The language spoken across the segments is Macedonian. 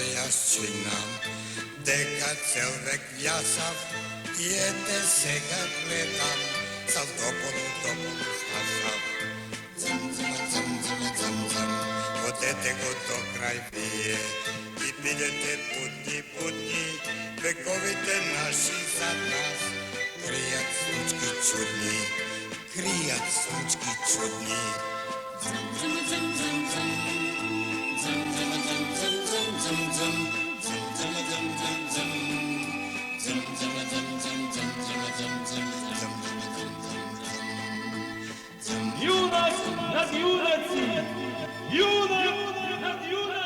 jaz činam, дека цел век вјасав и ете сега гледам, сал тополу стасав. Цм, цм, цм, цм, цм, цм, водете го до крај вие и бидете будни, вековите наши зад нас. Кријат случки чудни, кријат случки чудни. Цм, цм, цм, цм, цм, цм, цм, цм, цм, цм, цм, Юнак над юнаци! Юнак над юнаци!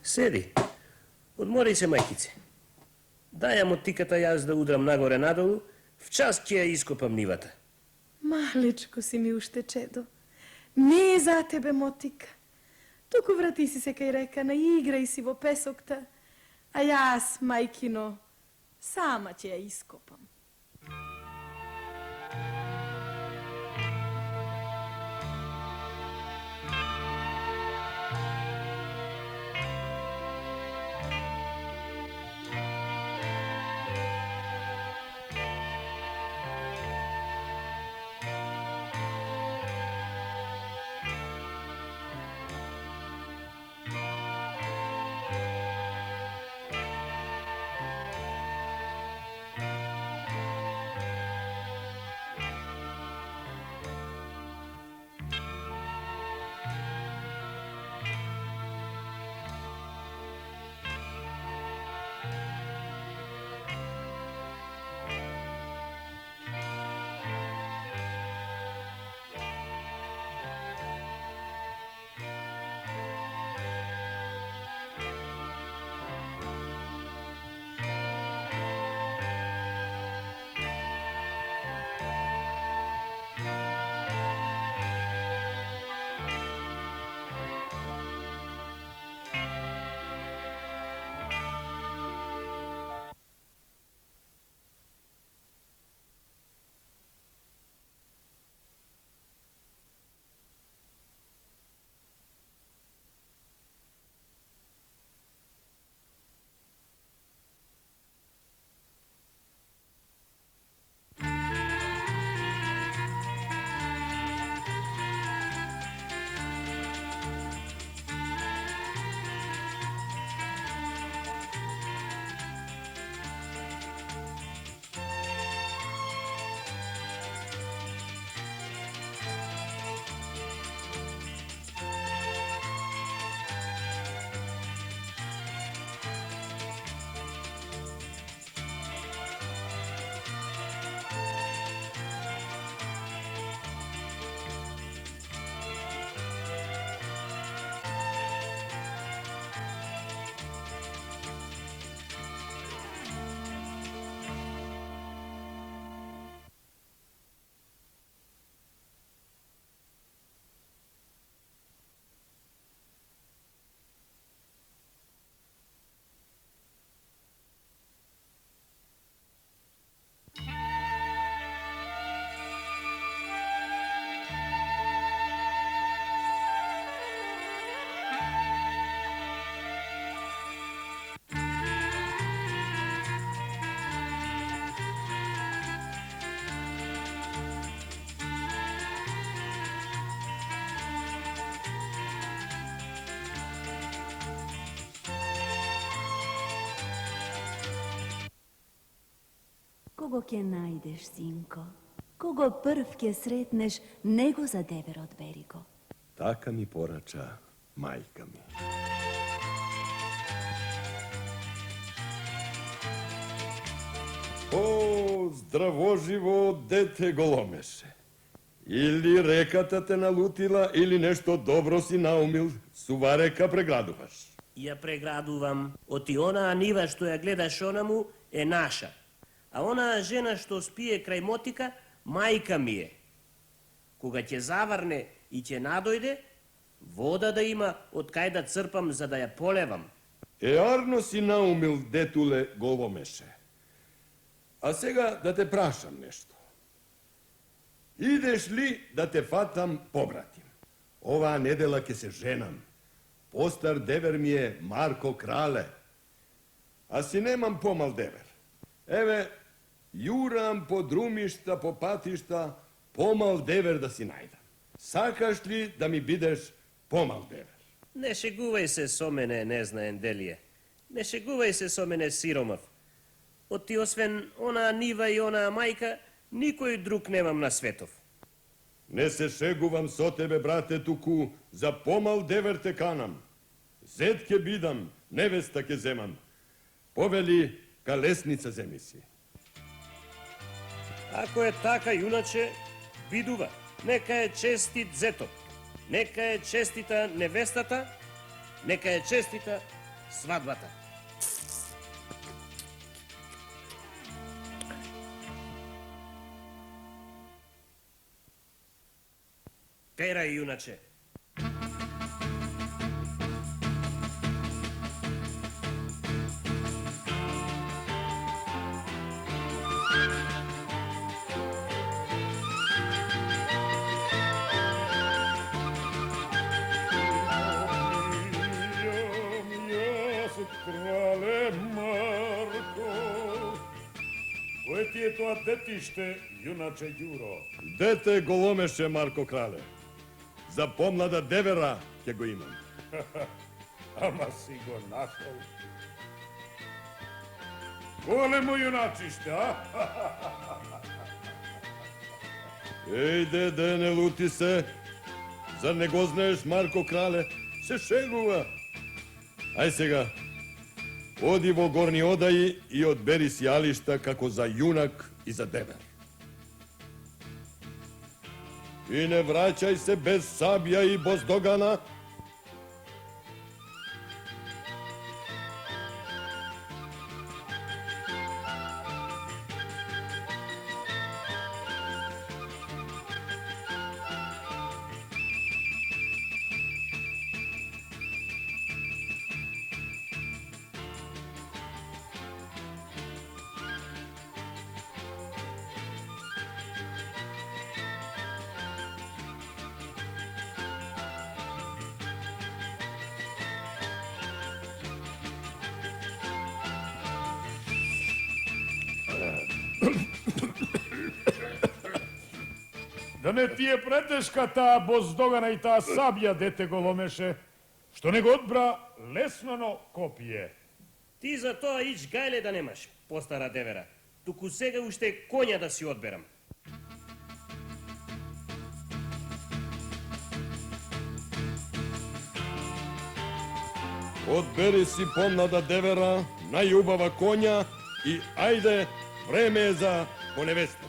Седи, одмори се, мајкице. Дај ја мотиката јас да удрам нагоре-надолу, в час ќе ја ископам нивата. Малечко си ми уште, чедо. Не е за тебе мотика. Туку врати си се кај река, наиграј си во песокта, а јас, мајкино, сама ќе ја ископам. kogo ke najdeš, sinko. Kogo prv ke sretneš, nego za dever odberi go. Taka mi porača majka mi. O, zdravo živo dete Golomеше. Ili rekata te nalutila, ili nešto dobro si naumil, sува река преградуваш. Ja pregradувам. Оти она нива што ја гледаш онаму е наша. А она жена што спие крај мотика, мајка ми е. Кога ќе заврне и ќе надојде, вода да има од кај да црпам за да ја полевам. Арно си наумил, детуле Голомеше. А сега да те прашам нешто. Идеш ли да те фатам побратим? Оваа недела ќе се женам. Постар девер ми е Марко Крале. А си немам помал девер. Еве, јурам по друмишта, по патишта, помал девер да си најдам. Сакаш ли да ми бидеш помал девер? Не шегувај се со мене, не знаен Делие. Не шегувај се со мене, сиромав. Оти освен она нива и она мајка, никој друг немам на светов. Не се шегувам со тебе, брате, туку за помал девер те канам. Зет ке бидам, невеста ке земам. Повели, калесница земи си. Ако е така, јуначе, видува. Нека е честит зетот. Нека е честита невестата. Нека е честита свадбата. Перај, јуначе. Крале Марко. Кое ти е тоа детиште, јуначе Ѓуро? Дете Голомеше, Марко Крале. За помлада девера ќе го имам. Ама си го нашол. Големо јуначиште, а? Еј, деде, не лути се. Зар не го знаеш, Марко Крале? Се шегува. Ај сега, оди во горни одаji и одбери си алишта како за јунак и за девер. И не враќај се без сабја и боздогана. Да не ти е претешка таа боздогана и таа сабја, дете Голомеше, што не го одбра леснано копие. Ти за тоа ич гајле да немаш, постара девера. Туку сега уште коња да си одберам. Одбери си помлада девера, најубава коња и ајде, време е за поневестата.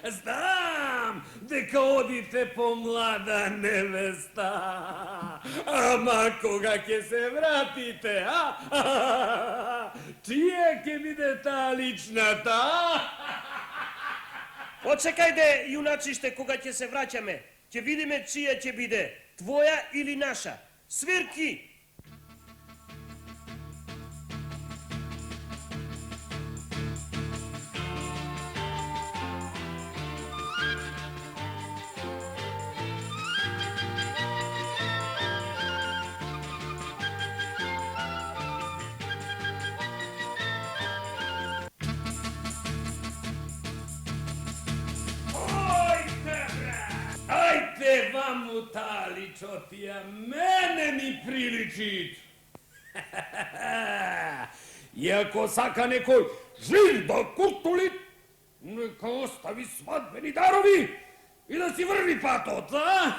Знам дека одите по млада невеста. Ама кога ќе се вратите, а? Чија ќе биде таа личната, Почекајте, јуначиште, кога ќе се враќаме. Ќе видиме чија ќе биде. твоја или наша? Свирки! Ajte vam u tali, čotija, mene mi priličit. Iako saka nekoj živ da kurtuli, neka ostavi svadbeni darovi i da si vrvi patot, a?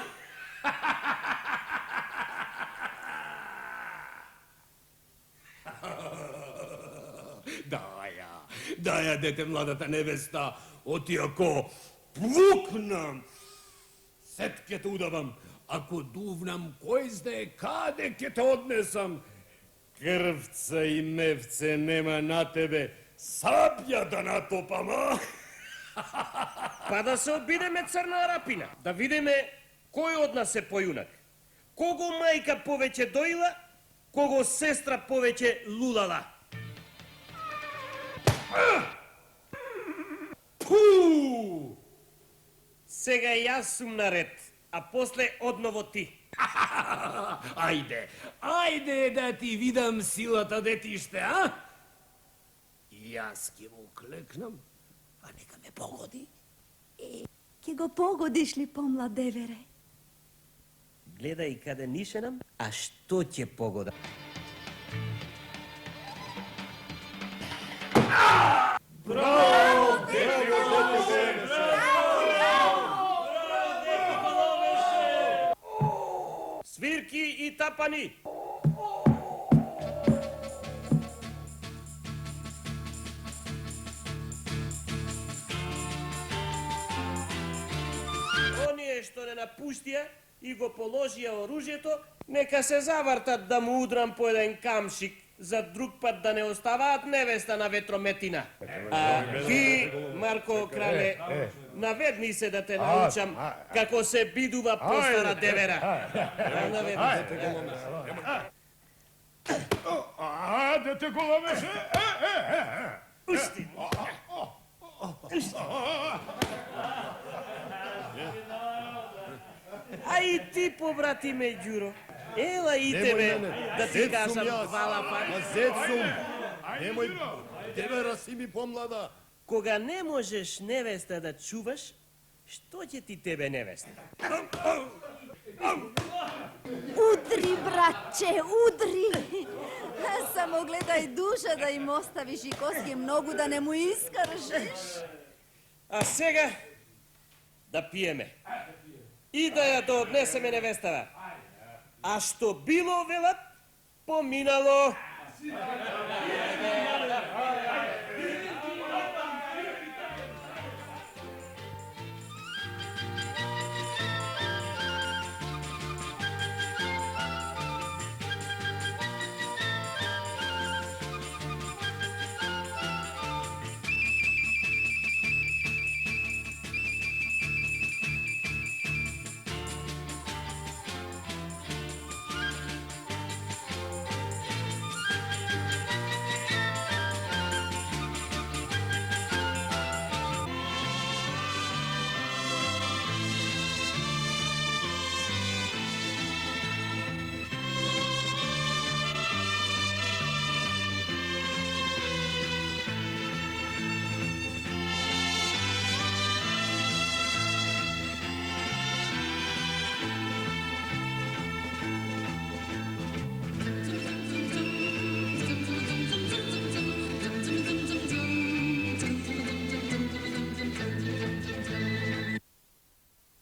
Daja, dete mladata nevesta, otijako pluknam. Setke te udavam, ako duvnam kojzde, kade ke te odnesam. Krvca i mevce nema na tebe, sablja da natopam, a? Па да се обидеме Црна Арапина, да видиме кој од нас е појунак. Кого мајка повеќе доила, кого сестра повеќе лулала. Пу! Сега јас сум наред, а после одново ти. Ajde da ti vidam silata detište, a? I јас ќе му клекнам, a neka me pogodi. Ке го погодиш ли, помладевере? Гледај каде нишенам, а што ќе погода. Свирки и тапани! Оние што не напуштија и го положија оружјето, нека се завртат да му удрам по еден камшик, за друг пат да не оставаат невеста на ветрометина. А ти, Марко Крале, наведни се да те научам како се бидува постара девера. Наведни се. Дете големеше! Ушти! А и ти, побратиме Ѓуро, ела и тебе да ти кажам хвала пак. Зет сум! Немој, девера си ми помлада. Кога не можеш невеста да чуваш, што ќе ти тебе невеста? Удри, братче, удри! Само гледај душа да им оставиш и коски многу да не му искржеш. А сега да пиеме и да ја дооднесеме невестава. А што било, велат, поминало.